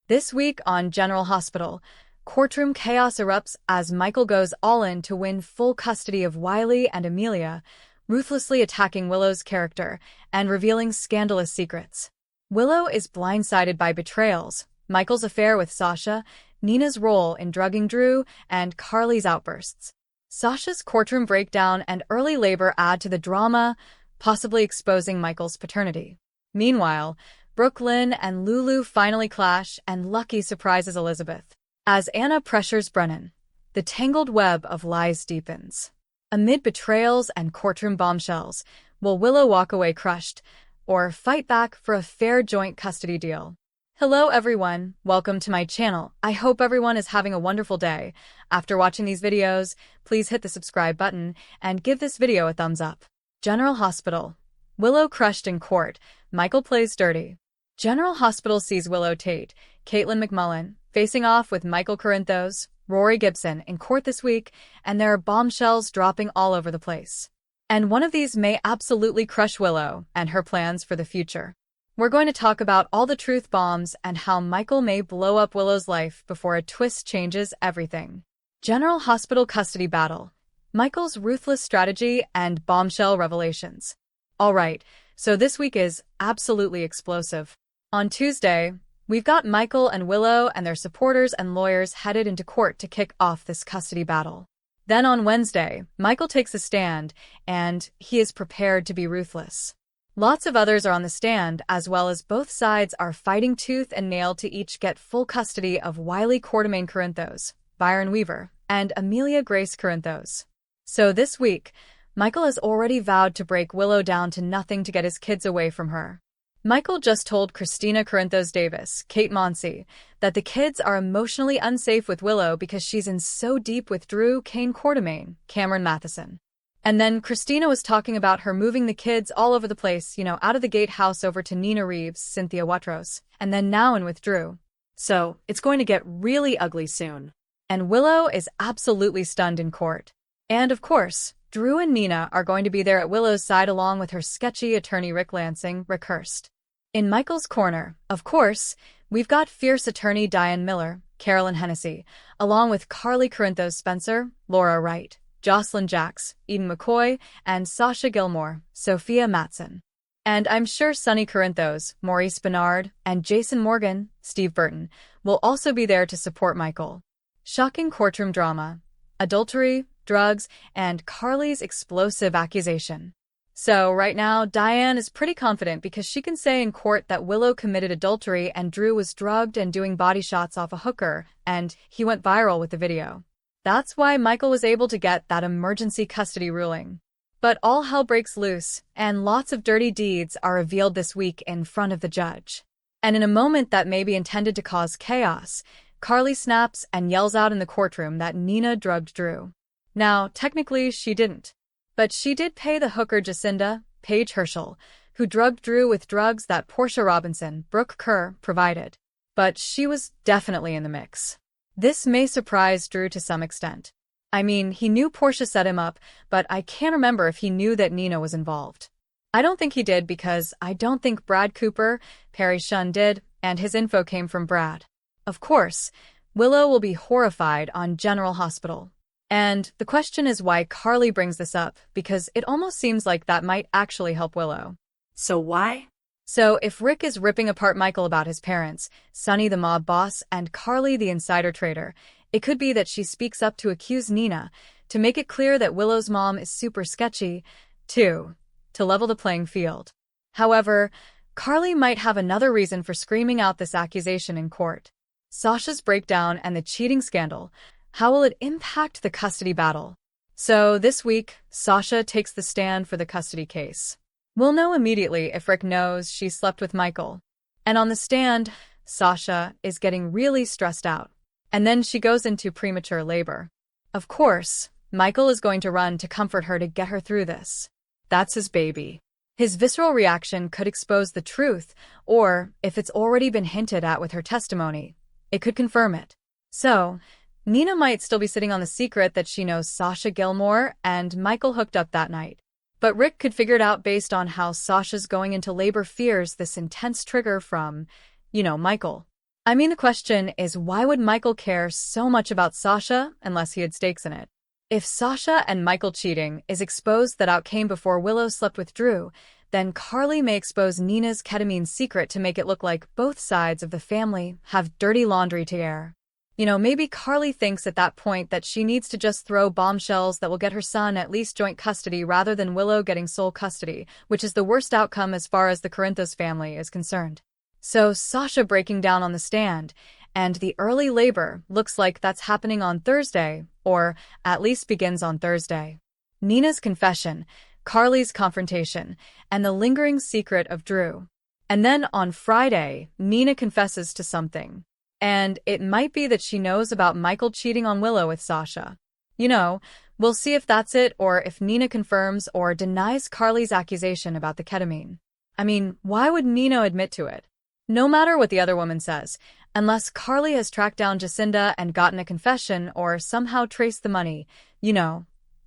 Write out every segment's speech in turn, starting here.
This week on General Hospital, courtroom chaos erupts as Michael goes all in to win full custody of Wiley and Amelia, ruthlessly attacking Willow's character and revealing scandalous secrets. Willow is blindsided by betrayals, Michael's affair with Sasha, Nina's role in drugging Drew, and Carly's outbursts. Sasha's courtroom breakdown and early labor add to the drama, possibly exposing Michael's paternity. Meanwhile, Brooklyn and Lulu finally clash, and Lucky surprises Elizabeth. As Anna pressures Brennan, the tangled web of lies deepens. Amid betrayals and courtroom bombshells, will Willow walk away crushed, or fight back for a fair joint custody deal? Hello everyone, welcome to my channel. I hope everyone is having a wonderful day. After watching these videos, please hit the subscribe button and give this video a thumbs up. General Hospital. Willow crushed in court, Michael plays dirty. General Hospital sees Willow Tate, Caitlin McMullen, facing off with Michael Corinthos, Rory Gibson in court this week, and there are bombshells dropping all over the place. And one of these may absolutely crush Willow and her plans for the future. We're going to talk about all the truth bombs and how Michael may blow up Willow's life before a twist changes everything. General Hospital custody battle. Michael's ruthless strategy and bombshell revelations. Alright, so this week is absolutely explosive. On Tuesday, we've got Michael and Willow and their supporters and lawyers headed into court to kick off this custody battle. Then on Wednesday, Michael takes a stand, and he is prepared to be ruthless. Lots of others are on the stand, as well as both sides are fighting tooth and nail to each get full custody of Wiley Quartermain Corinthos, Byron Weaver, and Amelia Grace Corinthos. So this week, Michael has already vowed to break Willow down to nothing to get his kids away from her. Michael just told Christina Corinthos Davis, Kate Monsey, that the kids are emotionally unsafe with Willow because she's in so deep with Drew Kane Quartermain, Cameron Matheson. And then Christina was talking about her moving the kids all over the place, out of the gatehouse over to Nina Reeves, Cynthia Watros, and then now in with Drew. So, it's going to get really ugly soon. And Willow is absolutely stunned in court. And of course, Drew and Nina are going to be there at Willow's side along with her sketchy attorney Rick Lansing, Rick Hurst. In Michael's corner, of course, we've got fierce attorney Diane Miller, Carolyn Hennessy, along with Carly Corinthos Spencer, Laura Wright, Jocelyn Jacks, Eden McCoy, and Sasha Gilmore, Sophia Matson. And I'm sure Sonny Corinthos, Maurice Bernard, and Jason Morgan, Steve Burton, will also be there to support Michael. Shocking courtroom drama, adultery, drugs, and Carly's explosive accusation. So right now, Diane is pretty confident because she can say in court that Willow committed adultery and Drew was drugged and doing body shots off a hooker, and he went viral with the video. That's why Michael was able to get that emergency custody ruling. But all hell breaks loose, and lots of dirty deeds are revealed this week in front of the judge. And in a moment that may be intended to cause chaos, Carly snaps and yells out in the courtroom that Nina drugged Drew. Now, technically, she didn't. But she did pay the hooker Jacinda, Paige Herschel, who drugged Drew with drugs that Portia Robinson, Brooke Kerr, provided. But she was definitely in the mix. This may surprise Drew to some extent. I mean, he knew Portia set him up, but I can't remember if he knew that Nina was involved. I don't think he did because I don't think Brad Cooper, Perry Shun did, and his info came from Brad. Of course, Willow will be horrified on General Hospital. And the question is why Carly brings this up, because it almost seems like that might actually help Willow. So why? So if Rick is ripping apart Michael about his parents, Sonny the mob boss, and Carly the insider trader, it could be that she speaks up to accuse Nina, to make it clear that Willow's mom is super sketchy, to level the playing field. However, Carly might have another reason for screaming out this accusation in court. Sasha's breakdown and the cheating scandal. How will it impact the custody battle? So this week, Sasha takes the stand for the custody case. We'll know immediately if Rick knows she slept with Michael. And on the stand, Sasha is getting really stressed out. And then she goes into premature labor. Of course, Michael is going to run to comfort her to get her through this. That's his baby. His visceral reaction could expose the truth, or, if it's already been hinted at with her testimony, it could confirm it. So, Nina might still be sitting on the secret that she knows Sasha Gilmore and Michael hooked up that night. But Rick could figure it out based on how Sasha's going into labor fears this intense trigger from, Michael. I mean, the question is, why would Michael care so much about Sasha unless he had stakes in it? If Sasha and Michael cheating is exposed that out came before Willow slept with Drew, then Carly may expose Nina's ketamine secret to make it look like both sides of the family have dirty laundry to air. Maybe Carly thinks at that point that she needs to just throw bombshells that will get her son at least joint custody rather than Willow getting sole custody, which is the worst outcome as far as the Corinthos family is concerned. So Sasha breaking down on the stand, and the early labor looks like that's happening on Thursday, or at least begins on Thursday. Nina's confession, Carly's confrontation, and the lingering secret of Drew. And then on Friday, Nina confesses to something. And it might be that she knows about Michael cheating on Willow with Sasha. We'll see if that's it or if Nina confirms or denies Carly's accusation about the ketamine. I mean, why would Nina admit to it? No matter what the other woman says, unless Carly has tracked down Jacinda and gotten a confession or somehow traced the money,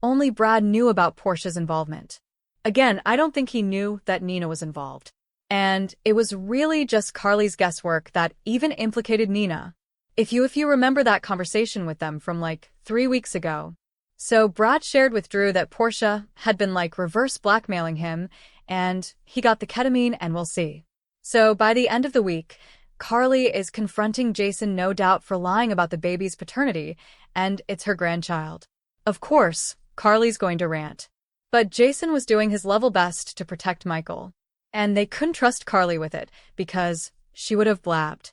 only Brad knew about Portia's involvement. Again, I don't think he knew that Nina was involved. And it was really just Carly's guesswork that even implicated Nina. If you remember that conversation with them from 3 weeks ago. So Brad shared with Drew that Portia had been reverse blackmailing him, and he got the ketamine and we'll see. So by the end of the week, Carly is confronting Jason no doubt for lying about the baby's paternity, and it's her grandchild. Of course, Carly's going to rant. But Jason was doing his level best to protect Michael. And they couldn't trust Carly with it, because she would have blabbed.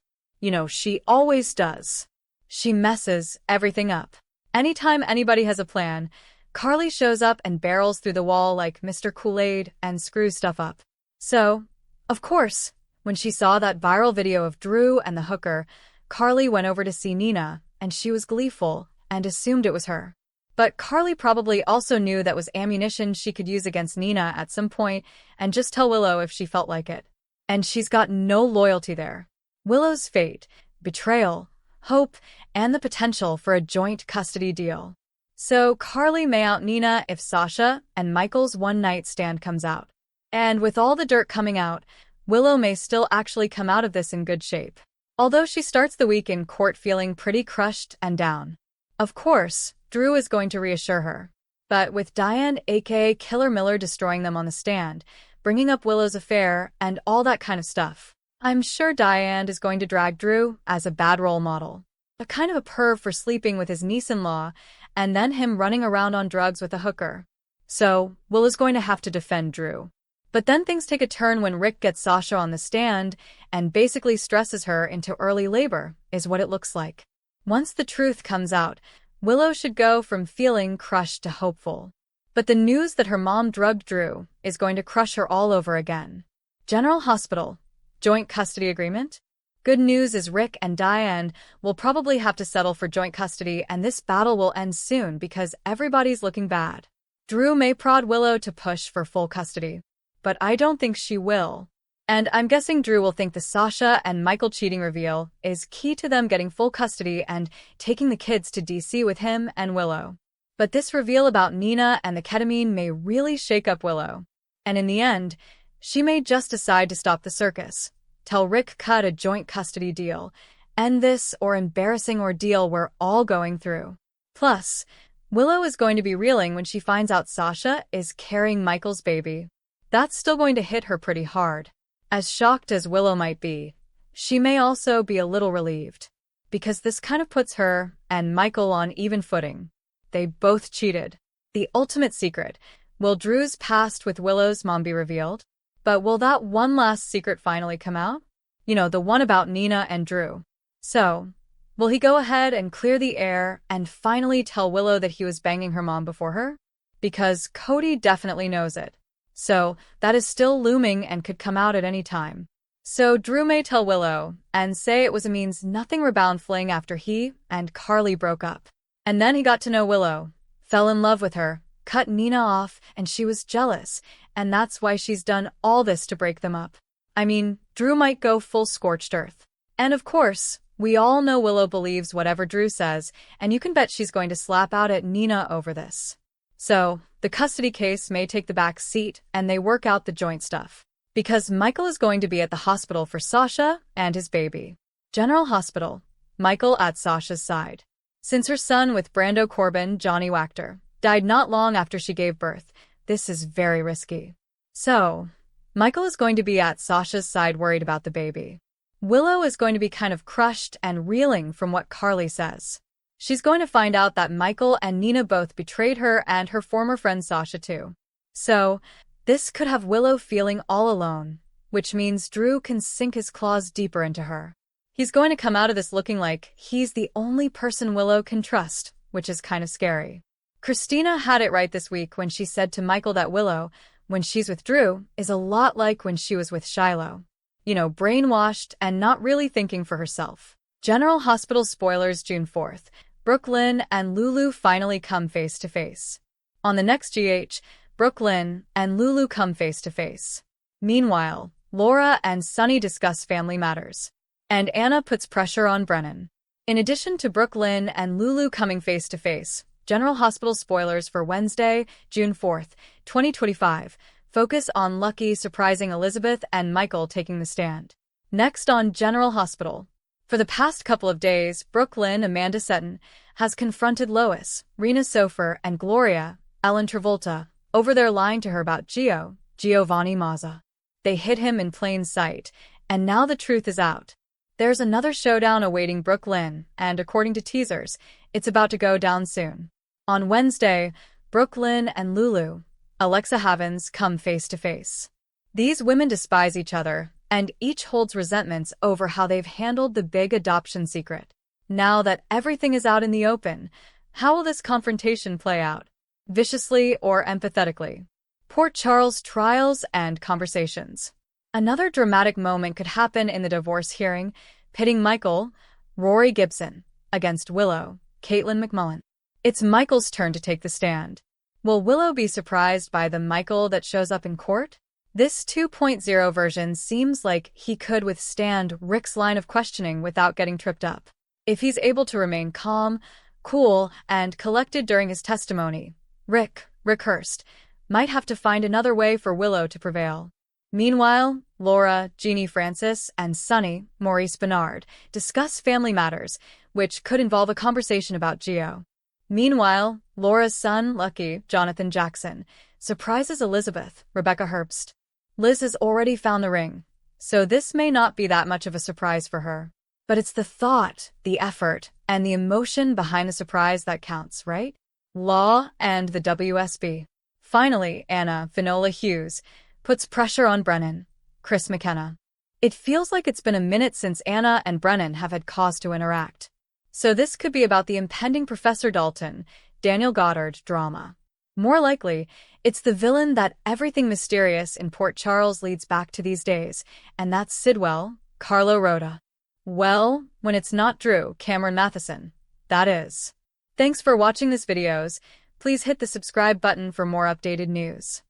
She always does. She messes everything up. Anytime anybody has a plan, Carly shows up and barrels through the wall like Mr. Kool-Aid and screws stuff up. So, of course, when she saw that viral video of Drew and the hooker, Carly went over to see Nina, and she was gleeful and assumed it was her. But Carly probably also knew that was ammunition she could use against Nina at some point and just tell Willow if she felt like it. And she's got no loyalty there. Willow's fate, betrayal, hope, and the potential for a joint custody deal. So Carly may out Nina if Sasha and Michael's one-night stand comes out. And with all the dirt coming out, Willow may still actually come out of this in good shape. Although she starts the week in court feeling pretty crushed and down. Of course, Drew is going to reassure her. But with Diane aka Killer Miller destroying them on the stand, bringing up Willow's affair, and all that kind of stuff, I'm sure Diane is going to drag Drew as a bad role model. A kind of a perv for sleeping with his niece-in-law, and then him running around on drugs with a hooker. So, Willow's going to have to defend Drew. But then things take a turn when Rick gets Sasha on the stand and basically stresses her into early labor, is what it looks like. Once the truth comes out, Willow should go from feeling crushed to hopeful. But the news that her mom drugged Drew is going to crush her all over again. General Hospital. Joint custody agreement? Good news is Rick and Diane will probably have to settle for joint custody, and this battle will end soon because everybody's looking bad. Drew may prod Willow to push for full custody, but I don't think she will. And I'm guessing Drew will think the Sasha and Michael cheating reveal is key to them getting full custody and taking the kids to DC with him and Willow. But this reveal about Nina and the ketamine may really shake up Willow. And in the end, she may just decide to stop the circus, tell Rick cut a joint custody deal, end this or embarrassing ordeal we're all going through. Plus, Willow is going to be reeling when she finds out Sasha is carrying Michael's baby. That's still going to hit her pretty hard. As shocked as Willow might be, she may also be a little relieved, because this kind of puts her and Michael on even footing. They both cheated. The ultimate secret. Will Drew's past with Willow's mom be revealed? But will that one last secret finally come out? The one about Nina and Drew. So, will he go ahead and clear the air and finally tell Willow that he was banging her mom before her? Because Cody definitely knows it. So, that is still looming and could come out at any time. So Drew may tell Willow and say it was a means-nothing rebound fling after he and Carly broke up. And then he got to know Willow, fell in love with her, cut Nina off, and she was jealous, and that's why she's done all this to break them up. I mean, Drew might go full scorched earth. And of course, we all know Willow believes whatever Drew says, and you can bet she's going to slap out at Nina over this. So, the custody case may take the back seat and they work out the joint stuff. Because Michael is going to be at the hospital for Sasha and his baby. General Hospital. Michael at Sasha's side. Since her son with Brando Corbin, Johnny Wachter, died not long after she gave birth, this is very risky. So, Michael is going to be at Sasha's side worried about the baby. Willow is going to be kind of crushed and reeling from what Carly says. She's going to find out that Michael and Nina both betrayed her and her former friend Sasha too. So, this could have Willow feeling all alone, which means Drew can sink his claws deeper into her. He's going to come out of this looking like he's the only person Willow can trust, which is kind of scary. Christina had it right this week when she said to Michael that Willow, when she's with Drew, is a lot like when she was with Shiloh. You know, brainwashed and not really thinking for herself. General Hospital spoilers June 4th. Brooklyn and Lulu finally come face to face. On the next GH, Brooklyn and Lulu come face to face. Meanwhile, Laura and Sunny discuss family matters. And Anna puts pressure on Brennan. In addition to Brooklyn and Lulu coming face to face, General Hospital spoilers for Wednesday, June 4th, 2025, focus on Lucky surprising Elizabeth and Michael taking the stand. Next on General Hospital. For the past couple of days, Brooklyn Amanda Seton has confronted Lois, Rena Sofer, and Gloria, Ellen Travolta, over their lying to her about Giovanni Mazza. They hid him in plain sight, and now the truth is out. There's another showdown awaiting Brooklyn, and according to teasers, it's about to go down soon. On Wednesday, Brooklyn and Lulu, Alexa Havens, come face to face. These women despise each other, and each holds resentments over how they've handled the big adoption secret. Now that everything is out in the open, how will this confrontation play out? Viciously or empathetically? Port Charles trials and conversations. Another dramatic moment could happen in the divorce hearing, pitting Michael, Rory Gibson, against Willow, Caitlin McMullen. It's Michael's turn to take the stand. Will Willow be surprised by the Michael that shows up in court? This 2.0 version seems like he could withstand Rick's line of questioning without getting tripped up. If he's able to remain calm, cool, and collected during his testimony, Rick Hurst, might have to find another way for Willow to prevail. Meanwhile, Laura, Jeannie Francis, and Sunny, Maurice Bernard, discuss family matters, which could involve a conversation about Gio. Meanwhile, Laura's son, Lucky, Jonathan Jackson, surprises Elizabeth, Rebecca Herbst. Liz has already found the ring, so this may not be that much of a surprise for her. But it's the thought, the effort, and the emotion behind the surprise that counts, right? Law and the WSB. Finally, Anna, Finola Hughes, puts pressure on Brennan, Chris McKenna. It feels like it's been a minute since Anna and Brennan have had cause to interact. So this could be about the impending Professor Dalton, Daniel Goddard drama. More likely, it's the villain that everything mysterious in Port Charles leads back to these days, and that's Sidwell, Carlo Rhoda. Well, when it's not Drew Cameron Matheson, that is. Thanks for watching this videos. Please hit the subscribe button for more updated news.